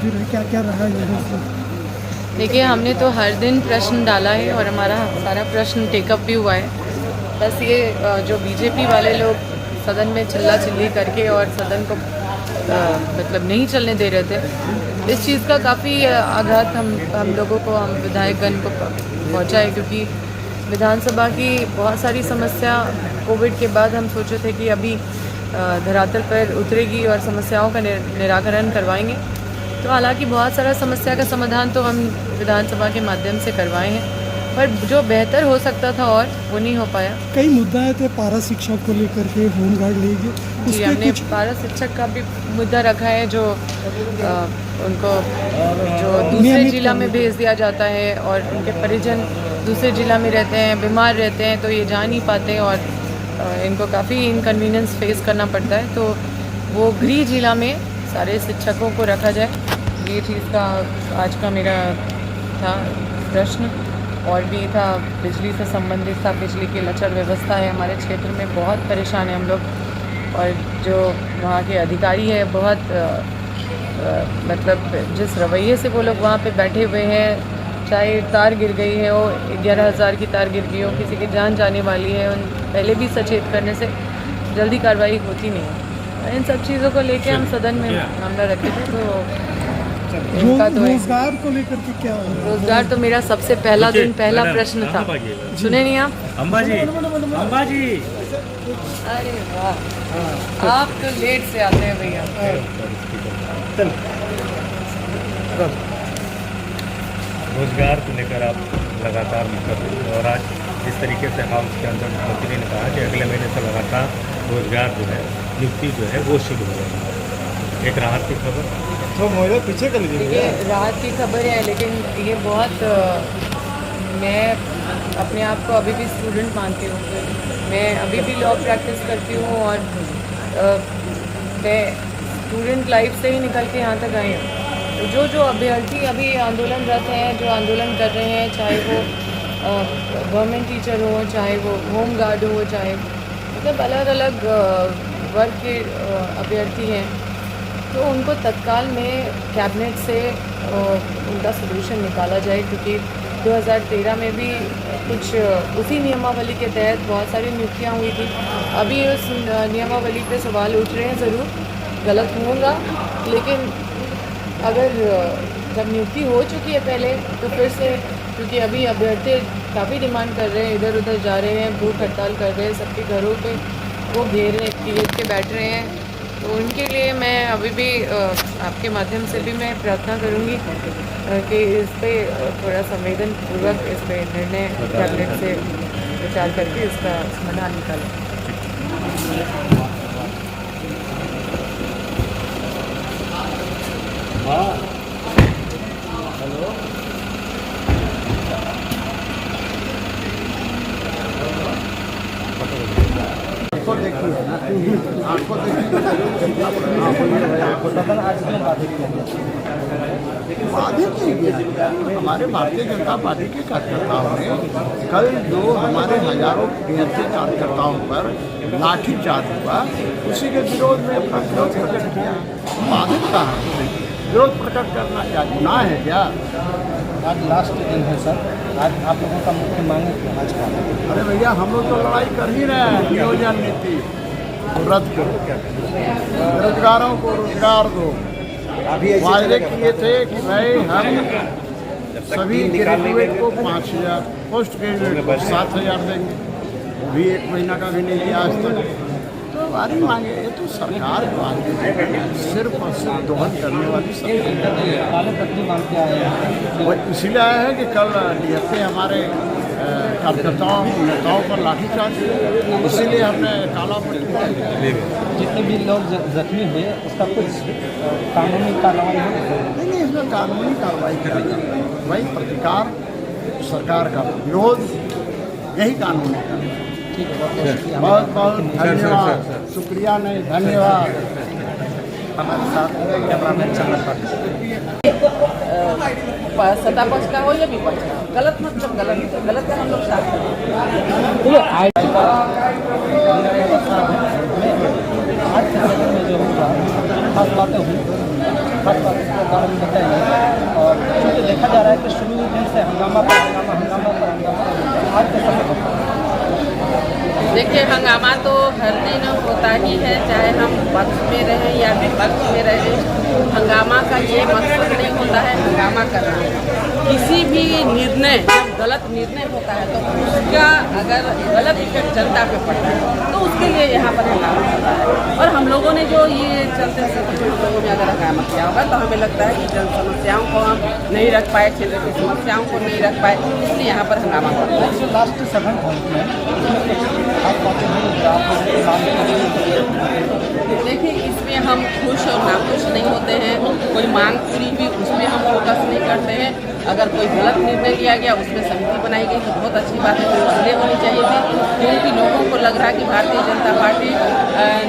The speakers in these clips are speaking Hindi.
तस्वीर है, क्या क्या रहा है? देखिए, हमने तो हर दिन प्रश्न डाला है और हमारा सारा प्रश्न टेकअप भी हुआ है। बस ये जो बीजेपी वाले लोग सदन में चिल्ला चिल्ली करके और सदन को मतलब नहीं चलने दे रहे थे, इस चीज़ का काफ़ी आघात हम लोगों को, हम विधायकगण को पहुंचा है, क्योंकि विधानसभा की बहुत सारी समस्या कोविड के बाद हम सोचे थे कि अभी धरातल पर उतरेगी और समस्याओं का निराकरण करवाएंगे। तो हालांकि बहुत सारा समस्या का समाधान तो हम विधानसभा के माध्यम से करवाए हैं, पर जो बेहतर हो सकता था और वो नहीं हो पाया। कई मुद्दे थे पारा शिक्षक को लेकर के, होमगार्ड लेके जी, हमने पारा शिक्षक का भी मुद्दा रखा है, जो उनको जो दूसरे जिला में भेज दिया जाता है और उनके परिजन दूसरे जिला में रहते हैं, बीमार रहते हैं, तो ये जा नहीं पाते और इनको काफ़ी इनकन्वीनियंस फेस करना पड़ता है। तो वो गृह जिला में सारे शिक्षकों को रखा जाए, ये चीज़ का आज का मेरा था प्रश्न। और भी था, बिजली से संबंधित था, बिजली की लचर व्यवस्था है हमारे क्षेत्र में, बहुत परेशान है हम लोग। और जो वहाँ के अधिकारी है बहुत मतलब जिस रवैये से वो लोग वहाँ पे बैठे हुए हैं, चाहे तार गिर गई है, वो 11,000 की तार गिर गई हो, किसी की जान जाने वाली है, उन पहले भी सचेत करने से जल्दी कार्रवाई होती नहीं है। इन सब चीज़ों को लेके हम सदन में मामला रखे थे। तो इनका तो रोजगार को लेकर के क्या है? रोजगार तो मेरा सबसे पहला दिन पहला प्रश्न था। सुने नहीं आप? अंबाजी, अंबाजी। अरे वाह, आप तो लेट से आते हैं भैया। रोजगार को लेकर आप लगातार कर रहे हैं और आज जिस तरीके से हाउस के अंदर मंत्री ने कहा कि अगले महीने से लगातार रोजगार जो है, नियुक्ति जो है वो शुरू हो रही है, एक राहत की खबर। तो मोबाइल पीछे कर लीजिए। ये राहत की खबर है, लेकिन ये बहुत मैं अपने आप को अभी भी स्टूडेंट मानती हूँ। मैं अभी भी लॉ प्रैक्टिस करती हूँ और मैं स्टूडेंट लाइफ से ही निकल के यहाँ तक आई हूँ। तो जो अभ्यर्थी अभी आंदोलनरत हैं, जो आंदोलन कर रहे हैं, चाहे वो गवर्नमेंट टीचर हो, चाहे वो होम गार्ड हो, चाहे मतलब अलग अलग वर्ग के अभ्यर्थी हैं, तो उनको तत्काल में कैबिनेट से उनका सलूशन निकाला जाए, क्योंकि 2013 में भी कुछ उसी नियमावली के तहत बहुत सारी नियुक्तियाँ हुई थी। अभी उस नियमावली पे सवाल उठ रहे हैं, ज़रूर गलत होगा, लेकिन अगर जब नियुक्ति हो चुकी है पहले, तो फिर से, क्योंकि अभी अभ्यर्थी काफ़ी डिमांड कर रहे हैं, इधर उधर जा रहे हैं, भूख हड़ताल कर रहे हैं, सबके घरों पे वो घेर के बैठ रहे हैं, तो उनके लिए मैं अभी भी आपके माध्यम से भी मैं प्रार्थना करूंगी कि इस पे थोड़ा संवेदनपूर्वक इस पे निर्णय कैबिनेट से विचार करके इसका समाधान निकालें। हेलो, आपको देखिए ना, आपको बाधित नहीं किया। हमारे भारतीय जनता पार्टी के कार्यकर्ताओं ने कल जो हमारे हजारों बीएसपी कार्यकर्ताओं पर लाठीचार्ज हुआ, उसी के विरोध में अपना विरोध प्रकट किया। बाधित कहाँ? विरोध प्रकट करना क्या गुनाह है क्या? आज लास्ट दिन है सर, आज आप लोगों का मुख्य मांग है आज का। अरे भैया, हम लोग तो लड़ाई कर ही रहे हैं, नियोजन नीति रद्द करो, बेरोजगारों को रोजगार दो। वायदे किए थे कि भाई हम सभी ग्रेजुएट को 5,000, पोस्ट ग्रेजुएट को 7,000 देंगे, वो भी 1 महीना का भी नहीं लिया आज तक। तो हमारी मांगे, ये तो सरकार की मांगे, सिर्फ और सिर्फ दोहन करने वाली सरकार। और इसीलिए आया है कि कल डीएफए हमारे कार्यकर्ताओं नेताओं पर लाठीचार्ज किया, इसीलिए हमने काला पट्टी। जितने भी लोग जख्मी हुए उसका कुछ कानूनी कार्रवाई हो? नहीं, इसमें कानूनी कार्रवाई करेगी वही प्रतिकार, सरकार का विरोध, यही कानूनी कार्रवाई। ठीक है, बहुत बहुत धन्यवाद, शुक्रिया नहीं धन्यवाद। हमारे साथ कैमरामैन चंद्र सत्ता पक्ष का हो या विपक्ष का, गलत मतलब गलत का हम लोग साथ करें। आज के समय में जो होगा खास बातें हुई, खास बात इसके बारे में बताइए। और क्योंकि देखा जा रहा है कि शुरू दिन से हंगामा पर हंगामा आज कैसा लगा? देखिए, हंगामा तो हर दिन होता ही है, चाहे हम पक्ष में रहें या विपक्ष में रहें। हंगामा का ये मकसद नहीं होता है हंगामा करना। किसी भी निर्णय, जब गलत निर्णय होता है तो उसका अगर गलत इफेक्ट जनता पे पड़ता है तो उसके लिए यहाँ पर हंगामा होता है। और हम लोगों ने जो ये चलते हम लोगों ने अगर हंगामा किया होगा तो हमें लगता है कि जन समस्याओं को हम नहीं रख पाए, क्षेत्र की समस्याओं को नहीं रख पाए, इसलिए यहाँ पर हंगामा करते हैं। लास्ट 7 देखिए, इसमें हम खुश और नाखुश नहीं होते हैं। कोई मांग पूरी हुई उसमें हम फोकस नहीं करते हैं। अगर कोई गलत निर्णय लिया गया, उसमें समिति बनाई गई तो बहुत अच्छी बात है, तो पहले होनी चाहिए थी। क्योंकि लोगों को लग रहा है कि भारतीय जनता पार्टी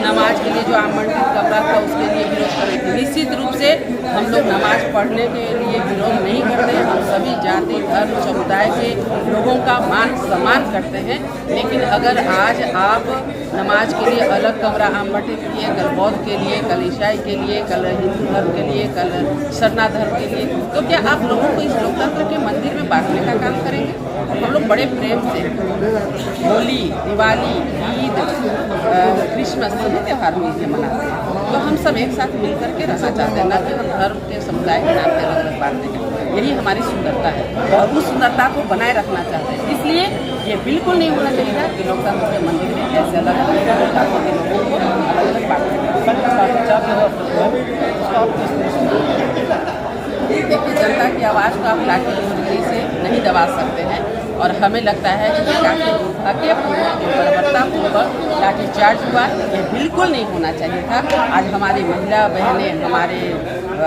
नमाज के लिए जो आमंत्रित कमरा था उसके लिए विरोध कर रही थी। निश्चित रूप से हम लोग नमाज पढ़ने के लिए विरोध नहीं करते हैं। हम सभी जाति, धर्म, समुदाय के लोगों का मान सम्मान करते हैं। लेकिन अगर आज आप नमाज के लिए अलग कमरा आवंटित किए, कल बौद्ध के लिए, कल ईसाई के लिए, कल हिंदू धर्म के लिए, कल सरना धर्म के लिए, तो क्या आप लोगों को इस लोकतंत्र के मंदिर में बांटने का काम करेंगे? हम लोग बड़े प्रेम से होली, दिवाली, ईद, क्रिसमस सभी त्यौहार मिलकर मनाते हैं। तो हम सब एक साथ मिल करके रहना चाहते हैं, ना कि हम धर्म के समुदाय के नाम से अलग बांटते हैं। यही हमारी सुंदरता है और उस सुंदरता को बनाए रखना चाहते हैं। इसलिए ये बिल्कुल नहीं होना चाहिए था कि लोकतंत्र के मंदिर में ऐसे अलग अलग लोगों को अलग अलग बांटते हैं। देखिए, जनता की आवाज़ को आप लाठी डंडे से नहीं दबा सकते हैं और हमें लगता है कि ये काफ़ी दुर्भाग्यपूर्ण, जो बर्बरतापूर्वक लाठीचार्ज हुआ, ये बिल्कुल नहीं होना चाहिए था। आज हमारी महिला बहनें, हमारे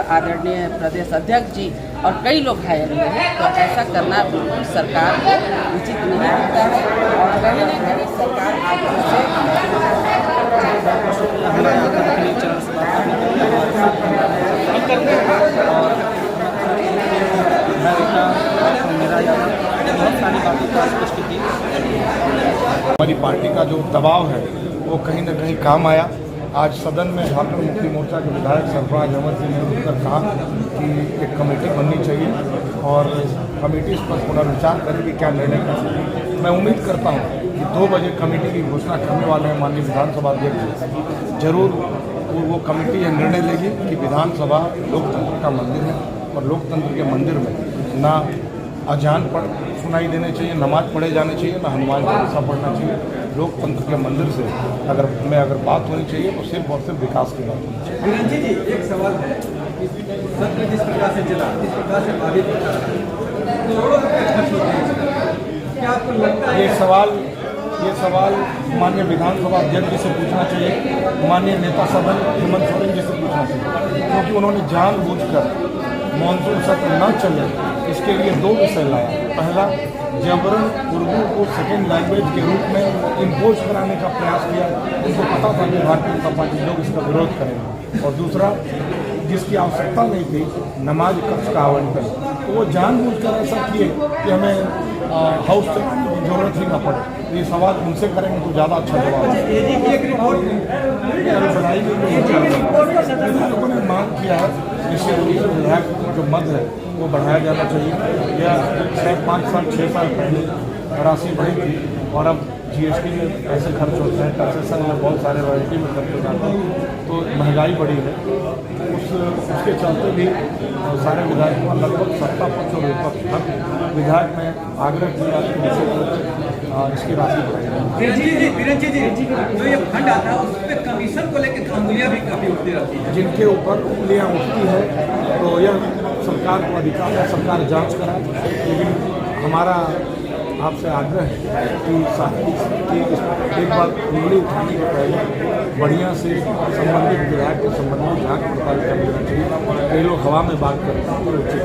आदरणीय प्रदेश अध्यक्ष जी और कई लोग घायल हुए हैं, तो ऐसा करना बिल्कुल सरकार को उचित नहीं होता है और कहीं न कहीं सरकार आज हमारी पार्टी का जो दबाव है वो कहीं न कहीं काम आया। आज सदन में झारखंड मुक्ति मोर्चा के विधायक सरफराज अहमद जी ने उठकर कहा कि एक कमेटी बननी चाहिए और कमेटी इस पर थोड़ा विचार करे कि क्या निर्णय कर सकती। मैं उम्मीद करता हूँ कि 2 बजे कमेटी की घोषणा करने वाले हैं माननीय विधानसभा अध्यक्ष। जरूर वो कमेटी यह निर्णय लेगी कि विधानसभा लोकतंत्र का मंदिर है और लोकतंत्र के मंदिर में ना अजान पढ़ सुनाई देने चाहिए, नमाज पढ़े जाने चाहिए, ना हनुमान चालीसा पढ़ना चाहिए। लोकतंत्र के मंदिर से अगर बात होनी चाहिए तो सिर्फ और सिर्फ विकास की बात होनी चाहिए। जी एक सवाल है, सत्र जिस प्रकार से चला, जिस प्रकार से बाधित होता है, क्या आपको लगता है ये सवाल माननीय विधानसभा अध्यक्ष जी से पूछना चाहिए, माननीय नेता सदन हेमंत सोरेन जी से पूछना चाहिए, क्योंकि उन्होंने जानबूझकर मानसून सत्र न चले इसके लिए 2 विषय लाया। पहला, जबरन उर्दू को सेकेंड लैंग्वेज के रूप में इम्पोज कराने का प्रयास किया। उनको पता था कि भारतीय जनता पार्टी लोग इसका विरोध करेंगे। और दूसरा, जिसकी आवश्यकता नहीं थी, नमाज कक्ष का आवंटन, तो वो जानबूझकर ऐसा किए कि हमें हाउस चलाने की जरूरत ही न पड़े। ये सवाल उनसे करेंगे तो ज़्यादा अच्छा जवाब बनाई गई। विधायकों ने मांग किया है निश्चित रूप से विधायक जो मद है वो बढ़ाया जाना चाहिए। यह 5 साल 6 साल पहले राशि बढ़ी थी और अब जीएसटी में पैसे खर्च होते हैं, टैक्सेशन में बहुत सारे रॉयल्टी में खर्च हो जाते हैं, तो महंगाई बढ़ी है। उसके चलते भी सारे विधायकों का लगभग सत्ता पक्ष और विपक्ष हर विधायक ने आग्रह किया कि निश्चित रूप से इसकी राशि बढ़ाई। वीरेंद्र जी जो ये फंड आता है उस पर कमीशन को लेकर अंगुलियाँ भी काफ़ी उठती रहती है। जिनके ऊपर उंगलियाँ उठती है तो यह सरकार को अधिकार है, सरकार जांच कराए। लेकिन हमारा आपसे आग्रह है कि एक बार उंगली उठाने के पहले बढ़िया से संबंधित विधायक के संबंध में जांच पड़ताल कर लेना चाहिए। कई लोग हवा में बात करते हैं और उचित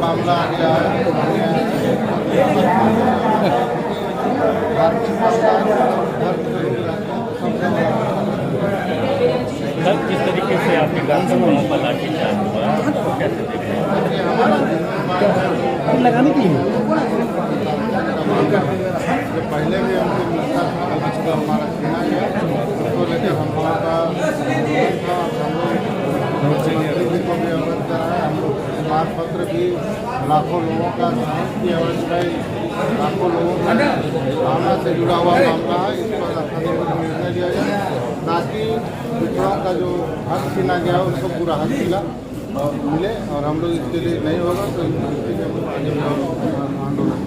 मामला आ गया किस तरीके से आपके विधानसभा पर लाठीचार्ज हुआ, तो कैसे देख रहे हैं? लगाने के लिए इससे पहले भी हमसे मिलता था, जिसको हमारा चुना गया उसको लेकर हम लोगों का आंदोलन था। हम लोग मुख्यमंत्री जी को भी अवगत कराए। हम लोग प्रमाण पत्र भी लाखों लोगों का साहस की अवस्था, लाखों लोगों का भावना से जुड़ा हुआ मामला है। इस पर अपना निर्णय लिया जाए ताकि पिछड़ों का जो हक छीना गया है उसको पूरा हक मिला और मिले, और हम लोग इसके लिए नहीं होगा तो आंदोलन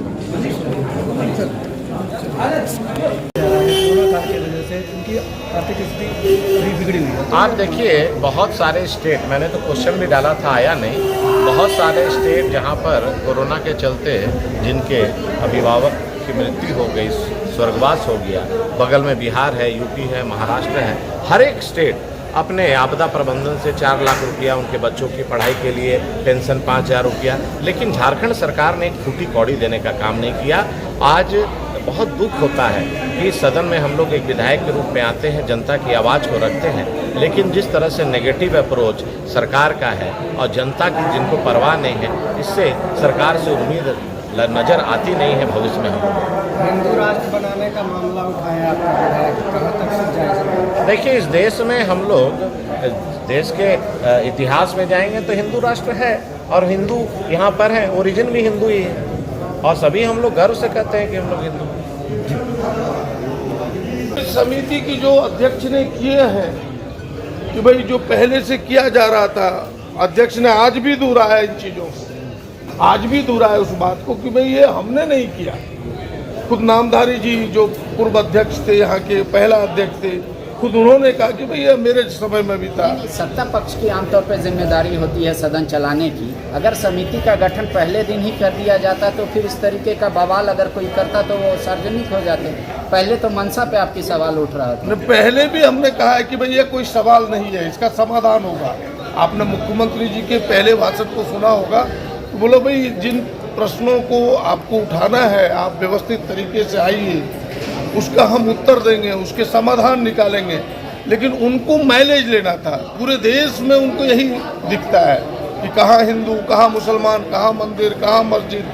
की वजह से उनकी आर्थिक स्थिति बिगड़ी हुई है। आप देखिए, बहुत सारे स्टेट, मैंने तो क्वेश्चन भी डाला था, आया नहीं, बहुत सारे स्टेट जहां पर कोरोना के चलते जिनके अभिभावक की मृत्यु हो गई, स्वर्गवास हो गया, बगल में बिहार है, यूपी है, महाराष्ट्र है, हर एक स्टेट अपने आपदा प्रबंधन से 4 लाख रुपया उनके बच्चों की पढ़ाई के लिए, पेंशन 5,000 रुपया, लेकिन झारखंड सरकार ने एक फूटी कौड़ी देने का काम नहीं किया। आज बहुत दुख होता है कि सदन में हम लोग एक विधायक के रूप में आते हैं, जनता की आवाज़ को रखते हैं, लेकिन जिस तरह से नेगेटिव अप्रोच सरकार का है और जनता की जिनको परवाह नहीं है, इससे सरकार से उम्मीद नज़र आती नहीं है भविष्य में। हम हिंदू राष्ट्र बनाने का मामला उठाया आपका विधायक, कहाँ तक जाए? देखिए, इस देश में हम लोग देश के इतिहास में जाएंगे तो हिंदू राष्ट्र है और हिंदू यहाँ पर है, ओरिजिन भी हिंदू ही है और सभी हम लोग गर्व से कहते हैं कि हम लोग हिंदू हैं। समिति की जो अध्यक्ष ने किए हैं कि भाई जो पहले से किया जा रहा था, अध्यक्ष ने आज भी दोहराया इन चीज़ों को, आज भी दोहराया उस बात को कि भाई ये हमने नहीं किया। खुद नामधारी जी जो पूर्व अध्यक्ष थे, यहाँ के पहला अध्यक्ष थे, खुद उन्होंने कहा कि भाई ये मेरे समय में भी था। सत्ता पक्ष की आमतौर पर जिम्मेदारी होती है सदन चलाने की। अगर समिति का गठन पहले दिन ही कर दिया जाता तो फिर इस तरीके का बवाल अगर कोई करता तो वो सार्वजनिक हो जाते। पहले तो मनसा पे आपकी सवाल उठ रहा था। पहले भी हमने कहा है कि भाई ये कोई सवाल नहीं है, इसका समाधान होगा। आपने मुख्यमंत्री जी के पहले भाषण को सुना होगा, तो बोलो भाई जिन प्रश्नों को आपको उठाना है आप व्यवस्थित तरीके से आइए, उसका हम उत्तर देंगे, उसके समाधान निकालेंगे। लेकिन उनको माइलेज लेना था, पूरे देश में उनको यही दिखता है कि कहाँ हिंदू, कहाँ मुसलमान, कहाँ मंदिर, कहाँ मस्जिद।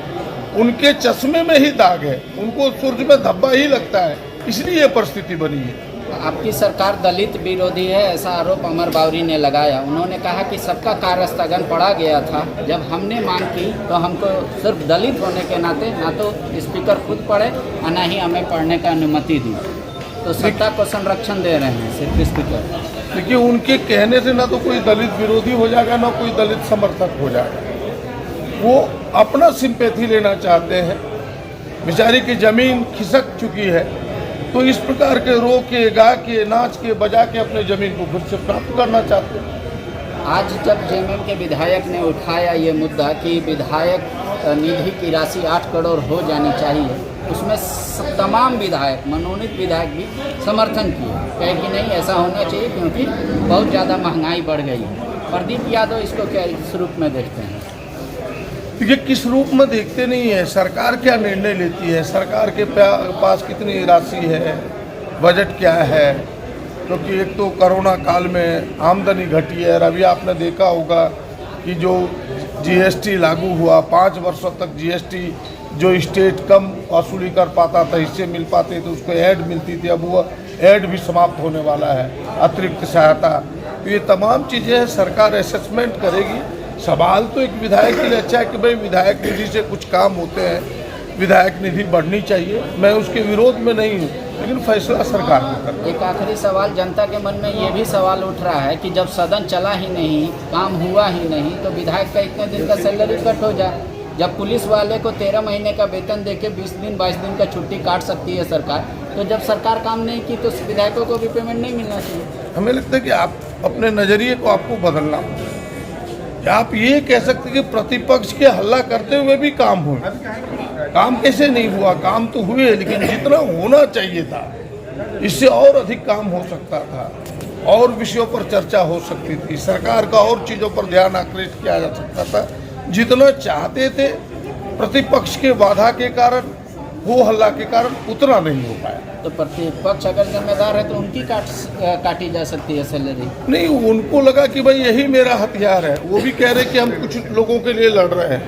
उनके चश्मे में ही दाग है, उनको सूर्य में धब्बा ही लगता है, इसलिए ये परिस्थिति बनी है। आपकी सरकार दलित विरोधी है, ऐसा आरोप अमर बावरी ने लगाया। उन्होंने कहा कि सबका कार्य स्थगन पड़ा गया था। जब हमने मांग की तो हमको सिर्फ दलित होने के नाते ना तो स्पीकर खुद पढ़े और ना ही हमें पढ़ने का अनुमति दी। तो सत्ता को संरक्षण दे रहे हैं सिर्फ स्पीकर। देखिए, उनके कहने से ना तो कोई दलित विरोधी हो जाएगा ना कोई दलित समर्थक हो जाएगा। वो अपना सिंपैथी लेना चाहते हैं। बेचारी की ज़मीन खिसक चुकी है, तो इस प्रकार के रो के, गा के, नाच के, बजा के अपने ज़मीन को फिर से प्राप्त करना चाहते हैं। आज जब जेएमएम के विधायक ने उठाया ये मुद्दा कि विधायक निधि की राशि 8 करोड़ हो जानी चाहिए, उसमें तमाम विधायक, मनोनीत विधायक भी समर्थन किए, कहे कि नहीं ऐसा होना चाहिए क्योंकि बहुत ज़्यादा महंगाई बढ़ गई है। प्रदीप यादव इसको क्या इस रूप में देखते हैं? ये किस रूप में देखते नहीं है, सरकार क्या निर्णय लेती है, सरकार के पास कितनी राशि है, बजट क्या है। क्योंकि एक तो कोरोना काल में आमदनी घटी है, और अभी आपने देखा होगा कि जो जीएसटी लागू हुआ, 5 वर्षों तक जीएसटी जो स्टेट कम वसूली कर पाता था, हिस्से मिल पाते थे, उसको ऐड मिलती थी, अब वो ऐड भी समाप्त होने वाला है, अतिरिक्त सहायता। तो ये तमाम चीज़ें सरकार असेसमेंट करेगी। सवाल तो एक विधायक के लिए अच्छा है कि भाई विधायक निधि से कुछ काम होते हैं, विधायक निधि बढ़नी चाहिए, मैं उसके विरोध में नहीं हूँ, लेकिन फैसला सरकार को करना। एक आखिरी सवाल, जनता के मन में ये भी सवाल उठ रहा है कि जब सदन चला ही नहीं, काम हुआ ही नहीं, तो विधायक का इतने दिन का सैलरी कट हो जाए। जब पुलिस वाले को 13 महीने का वेतन देके 20 दिन 22 दिन का छुट्टी काट सकती है सरकार, तो जब सरकार काम नहीं की तो विधायकों को भी पेमेंट नहीं मिलना चाहिए। हमें लगता है कि आप अपने नज़रिए को आपको बदलना होगा। आप ये कह सकते कि प्रतिपक्ष के हल्ला करते हुए भी काम हुए, काम कैसे नहीं हुआ? काम तो हुए, लेकिन जितना होना चाहिए था इससे और अधिक काम हो सकता था, और विषयों पर चर्चा हो सकती थी, सरकार का और चीज़ों पर ध्यान आकृष्ट किया जा सकता था। जितना चाहते थे प्रतिपक्ष के बाधा के कारण, वो हल्ला के कारण उतना नहीं हो पाया। तो प्रतिपक्ष अगर जिम्मेदार है तो उनकी काटी जा सकती है सैलरी? नहीं, उनको लगा कि भाई यही मेरा हथियार है। वो भी कह रहे कि हम कुछ लोगों के लिए लड़ रहे हैं,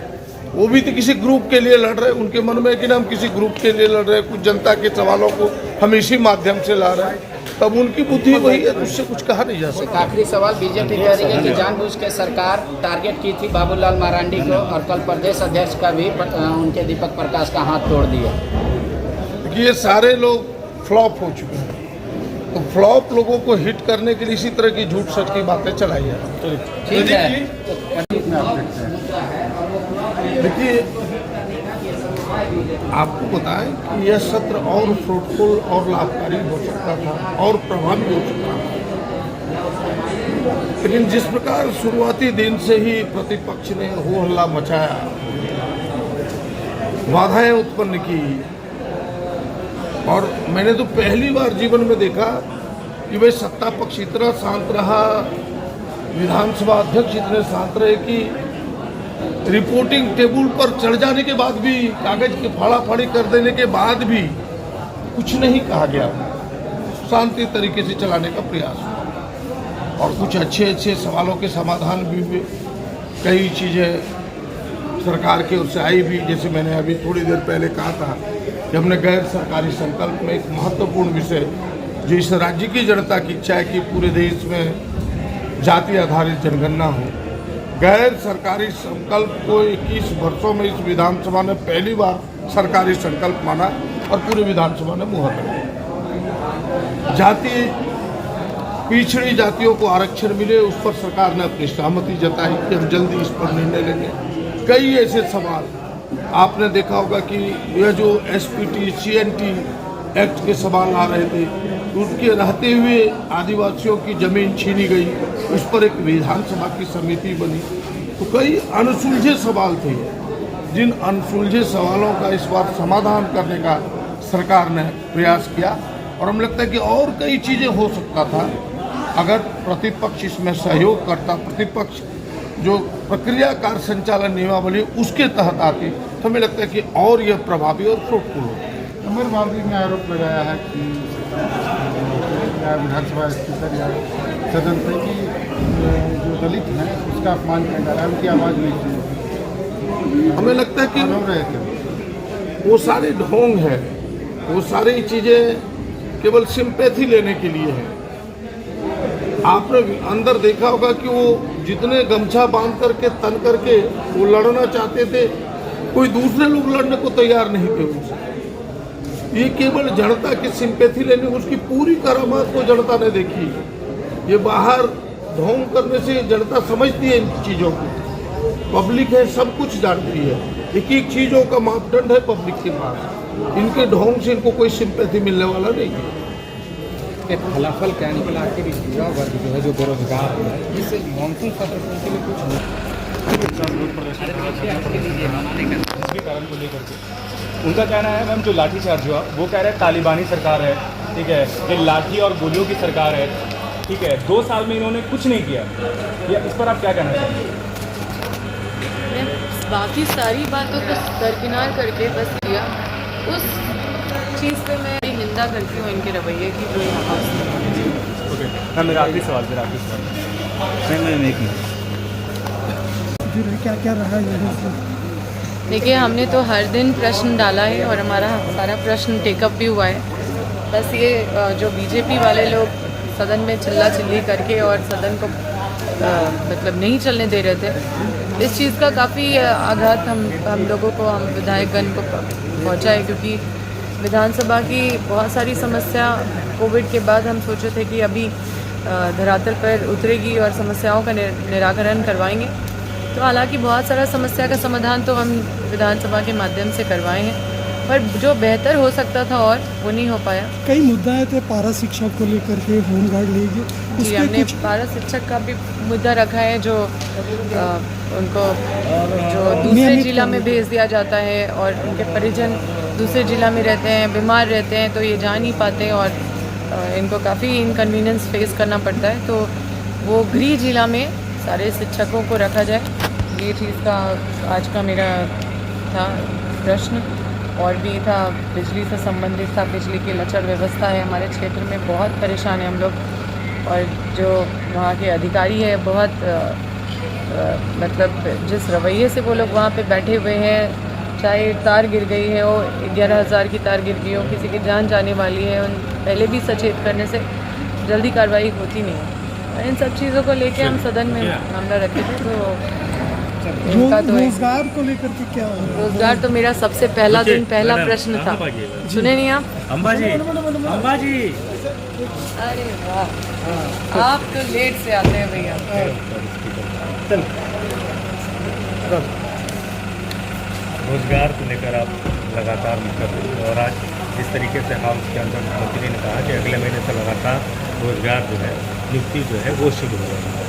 वो भी तो किसी ग्रुप के लिए लड़ रहे हैं, उनके मन में है कि ना हम किसी ग्रुप के लिए लड़ रहे हैं, कुछ जनता के सवालों को हम इसी माध्यम से ला रहे हैं, तब उनकी बुद्धि वही है, उससे कुछ कहा नहीं जा एक सकता। आखिरी सवाल, बीजेपी कह रही है कि जानबूझ के सरकार टारगेट की थी बाबूलाल मरांडी को और कल प्रदेश अध्यक्ष का भी उनके दीपक प्रकाश का हाथ तोड़ दिया। ये सारे लोग फ्लॉप हो चुके हैं, तो फ्लॉप लोगों को हिट करने के लिए इसी तरह की झूठ सच की बातें चलाई जा रही हैं। ठीक है। देखिए, आपको बताएं कि यह सत्र और फ्रूटफुल और लाभकारी हो सकता था और प्रभावी हो सकता था, लेकिन जिस प्रकार शुरुआती दिन से ही प्रतिपक्ष ने हो हल्ला मचाया, बाधाएं उत्पन्न की, और मैंने तो पहली बार जीवन में देखा कि भाई सत्ता पक्ष इतना शांत रहा, विधानसभा अध्यक्ष इतने शांत रहे कि रिपोर्टिंग टेबल पर चढ़ जाने के बाद भी, कागज की फाड़ाफाड़ी कर देने के बाद भी कुछ नहीं कहा गया, शांति तरीके से चलाने का प्रयास हुआ और कुछ अच्छे अच्छे सवालों के समाधान भी हुए। कई चीज़ें सरकार की ओर से आई भी, जैसे मैंने अभी थोड़ी देर पहले कहा था कि हमने गैर सरकारी संकल्प में एक महत्वपूर्ण विषय जो इस राज्य की जनता की इच्छा है कि पूरे देश में जाति आधारित जनगणना हो, गैर सरकारी संकल्प को 21 वर्षों में इस विधानसभा ने पहली बार सरकारी संकल्प माना और पूरे विधानसभा ने मुहर लगाई। जाति पिछड़ी जातियों को आरक्षण मिले, उस पर सरकार ने अपनी सहमति जताई कि हम जल्दी इस पर निर्णय लेंगे। कई ऐसे सवाल आपने देखा होगा कि यह जो एसपीटी सीएनटी एक्ट के सवाल आ रहे थे, उनके रहते हुए आदिवासियों की जमीन छीनी गई, उस पर एक विधानसभा की समिति बनी। तो कई अनसुलझे सवाल थे, जिन अनसुलझे सवालों का इस बार समाधान करने का सरकार ने प्रयास किया और हमें लगता है कि और कई चीज़ें हो सकता था अगर प्रतिपक्ष इसमें सहयोग करता। प्रतिपक्ष जो प्रक्रिया कार्य संचालन नियमावली उसके तहत आती, तो हमें लगता है कि और यह प्रभावी और फ्रूटफुल होता। अमर बाबरी ने आरोप लगाया है कि विधानसभा स्पीकर या सदन से कि जो दलित हैं उसका अपमान किया जा रहा है, उनकी आवाज़ नहीं सुनी। हमें लगता है कि हो रहे थे वो सारे ढोंग हैं, वो सारी चीज़ें केवल सिंपैथी लेने के लिए हैं। आपने अंदर देखा होगा कि वो जितने गमछा बांध करके तन करके वो लड़ना चाहते थे, कोई दूसरे लोग लड़ने को तैयार नहीं थे उनसे। ये केवल जनता की सिंपैथी लेने, उसकी पूरी करामात को जनता ने देखी। ये बाहर ढोंग करने से जनता समझती है इन चीज़ों को, पब्लिक है सब कुछ जानती है, एक एक चीज़ों का मापदंड है पब्लिक के पास। इनके ढोंग से इनको कोई सिंपैथी मिलने वाला नहीं है। फलाफल क्या निकला कि युवा वर्ग जो है जो बेरोजगार है, इससे मानसून सत्र के लिए कुछ कारण को लेकर के उनका कहना है मैम जो लाठीचार्ज हुआ वो कह रहे हैं तालिबानी सरकार है, ठीक है, ये लाठी और गोलियों की सरकार है, ठीक है, 2 साल में इन्होंने कुछ नहीं किया। या इस पर आप क्या कहना चाहेंगे? मैं बाकी सारी बातों को दरकिनार करके बस किया उस चीज़ पे मैं निंदा करती हूँ इनके रवैये की जो यहाँ ओके मैम, मेरा आखिरी सवाल फिर क्या क्या रहा यहाँ से? देखिए, हमने तो हर दिन प्रश्न डाला है और हमारा सारा प्रश्न टेकअप भी हुआ है। बस ये जो बीजेपी वाले लोग सदन में चिल्ला चिल्ली करके और सदन को मतलब नहीं चलने दे रहे थे, इस चीज़ का काफ़ी आघात हम लोगों को, हम विधायकगण को पहुंचा है, क्योंकि विधानसभा की बहुत सारी समस्या कोविड के बाद हम सोचे थे कि अभी धरातल पर उतरेगी और समस्याओं का निराकरण करवाएंगे। तो हालांकि बहुत सारा समस्या का समाधान तो हम विधानसभा के माध्यम से करवाए हैं, पर जो बेहतर हो सकता था और वो नहीं हो पाया। कई मुद्दे थे पारा शिक्षा को लेकर के, होमगार्ड लीग, जी हमने पारा शिक्षक का भी मुद्दा रखा है, जो उनको जो दूसरे जिला में भेज दिया जाता है और उनके परिजन दूसरे जिला में रहते हैं, बीमार रहते हैं, तो ये जा नहीं पाते और इनको काफ़ी इनकन्वीनियंस फेस करना पड़ता है। तो वो गृह जिला में सारे शिक्षकों को रखा जाए, ये चीज़ का आज का मेरा था प्रश्न। और भी था, बिजली से संबंधित था, बिजली की लचर व्यवस्था है हमारे क्षेत्र में, बहुत परेशान है हम लोग, और जो वहाँ के अधिकारी है बहुत मतलब जिस रवैये से वो लोग वहाँ पे बैठे हुए हैं, चाहे तार गिर गई है वो 11,000 की तार गिर गई हो, किसी की जान जाने वाली है, उन पहले भी सचेत करने से जल्दी कार्रवाई होती नहीं है। इन सब चीज़ों को लेके हम सदन में मामला रखे थे। तो इनका तो रोजगार को लेकर के क्या हो? रोजगार तो मेरा सबसे पहला दिन पहला प्रश्न था। सुने नहीं आप? अंबाजी अंबाजी अरे वाह, आप तो लेट से आते हैं भैया। रोजगार को लेकर आप लगातार कर रहे हैं और आज जिस तरीके से हाउस के अंदर मंत्री ने कहा कि अगले महीने से लगातार रोजगार जो है नियुक्ति जो है वो शुरू हो रही है,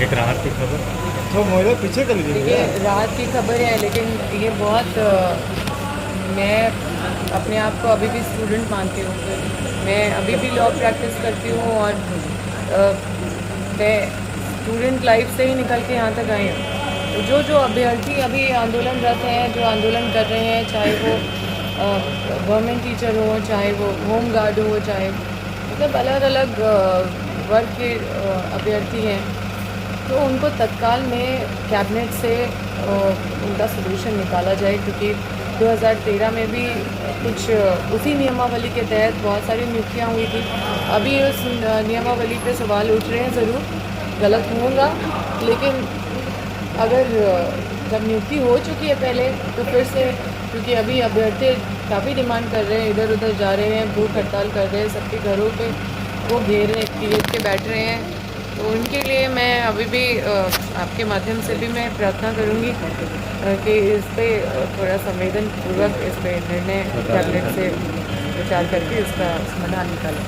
एक राहत की खबर। तो मोबाइल पीछे कर लीजिए। देखिए, राहत की खबर है, लेकिन ये बहुत मैं अपने आप को अभी भी स्टूडेंट मानती हूँ। मैं अभी भी लॉ प्रैक्टिस करती हूँ और मैं स्टूडेंट लाइफ से ही निकल के यहाँ तक आई हूँ। तो जो अभ्यर्थी अभी आंदोलनरत हैं, जो आंदोलन कर रहे हैं, चाहे वो गवर्नमेंट टीचर हो, चाहे वो होम गार्ड हो, चाहे मतलब अलग अलग वर्ग के अभ्यर्थी हैं, तो उनको तत्काल में कैबिनेट से उनका सलूशन निकाला जाए, क्योंकि 2013 में भी कुछ उसी नियमावली के तहत बहुत सारी नियुक्तियाँ हुई थी। अभी उस नियमावली पे सवाल उठ रहे हैं, ज़रूर गलत होगा, लेकिन अगर जब नियुक्ति हो चुकी है पहले, तो फिर से, क्योंकि अभी अभ्यर्थी काफ़ी डिमांड कर रहे हैं, इधर उधर जा रहे हैं, भूख हड़ताल कर रहे हैं, सबके घरों पे वो घेर के बैठ रहे हैं, तो उनके लिए मैं अभी भी आपके माध्यम से भी मैं प्रार्थना करूंगी कि इस पे थोड़ा संवेदनपूर्वक इस पे निर्णय कैबिनेट से विचार करके इसका समाधान निकालें।